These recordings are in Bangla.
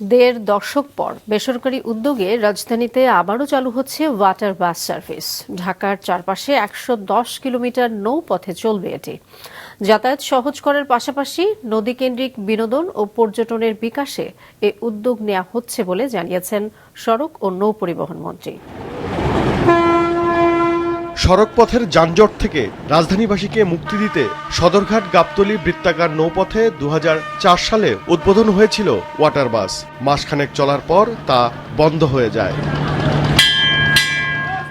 দেড় দশক পর বেসরকারি উদ্যোগে রাজধানীতে আবারও চালু হচ্ছে ওয়াটার বাস সার্ভিস। ঢাকার চারপাশে ১১০ কিলোমিটার নৌপথে চলবে এটি। যাতায়াত সহজ করার পাশাপাশি নদীকেন্দ্রিক বিনোদন ও পর্যটনের বিকাশে এ উদ্যোগ নেওয়া হচ্ছে বলে জানিয়েছেন সড়ক ও নৌপরিবহন মন্ত্রী। সড়কপথের যানজট থেকে রাজধানীবাসীকে মুক্তি দিতে সদরঘাট গাবতলী বৃত্তাকার নৌপথে ২০০৪ সালে উদ্বোধন হয়েছিল ওয়াটার বাস। মাসখানেক চলার পর তা বন্ধ হয়ে যায়।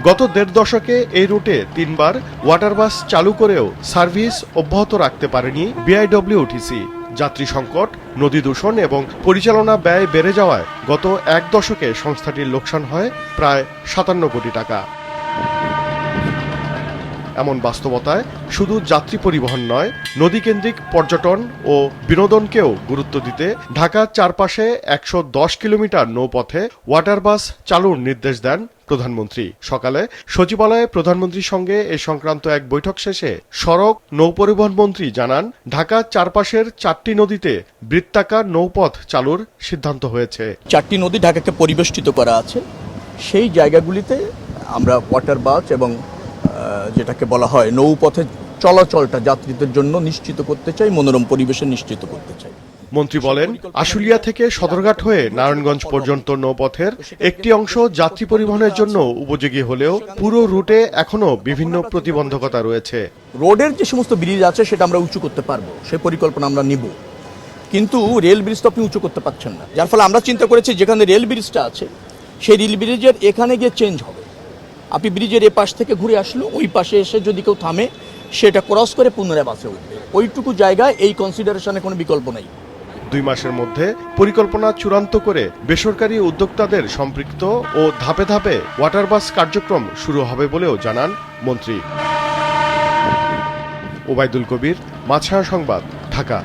গত দেড় দশকে এই রুটে ৩ বার ওয়াটার বাস চালু করেও সার্ভিস অব্যাহত রাখতে পারেনি বিআইডব্লিউটিসি। যাত্রী সংকট, নদী দূষণ এবং পরিচালনা ব্যয় বেড়ে যাওয়ায় গত এক দশকে সংস্থাটির লোকসান হয় প্রায় ৫৭ কোটি টাকা। এমন বাস্তবতায় শুধু যাত্রী পরিবহন নয়, নদীকেন্দ্রিক পর্যটন ও বিনোদনকেও গুরুত্ব দিতে ঢাকার চারপাশে ১১০ কিলোমিটার নৌপথে ওয়াটার বাস চালুর নির্দেশ দেন প্রধানমন্ত্রী। সকালে সচিবালয়ে প্রধানমন্ত্রীর সঙ্গে এ সংক্রান্ত এক বৈঠক শেষে সড়ক নৌপরিবহন মন্ত্রী জানান, ঢাকার চারপাশের ৪টি নদীতে বৃত্তাকার নৌপথ চালুর সিদ্ধান্ত হয়েছে। ৪টি নদী ঢাকাকে পরিবেষ্টিত করা আছে, সেই জায়গাগুলিতে আমরা ওয়াটার বাস এবং যেটাকে বলা হয় নৌপথে চলাচলটা যাত্রীদের জন্য নিশ্চিত করতে চাই, মনোরম পরিবেশে নিশ্চিত করতে চাই। মন্ত্রী বলেন, আশুলিয়া থেকে সদরঘাট হয়ে নারায়ণগঞ্জ পর্যন্ত নৌপথের একটি অংশ যাত্রী পরিবহনের জন্য উপযোগী হলেও পুরো রুটে এখনো বিভিন্ন প্রতিবন্ধকতা রয়েছে। রোডের যে সমস্ত ব্রিজ আছে সেটা আমরা উঁচু করতে পারবো, সে পরিকল্পনা আমরা নিব, কিন্তু রেল ব্রিজ তো আপনি উঁচু করতে পারছেন না। যার ফলে আমরা চিন্তা করেছি যেখানে রেল ব্রিজটা আছে সেই রেল ব্রিজের এখানে গিয়ে চেঞ্জ হবে। আপনি ব্রিজের এ পাশ থেকে ঘুরে আসলো, ওই পাশে এসে যদি কেউ থামে সেটা ক্রস করে পুনরায় বাসে উঠবে। ওইটুকু জায়গায় এই কনসিডারেশনে কোনো বিকল্প নেই। ২ মাসের মধ্যে পরিকল্পনা চূড়ান্ত করে বেসরকারি উদ্যোক্তাদের সম্পৃক্ত ও ধাপে ধাপে ওয়াটার বাস কার্যক্রম শুরু হবে বলেও জানান মন্ত্রী। ওবায়দুল কবির, মাছরাঙা সংবাদ, ঢাকা।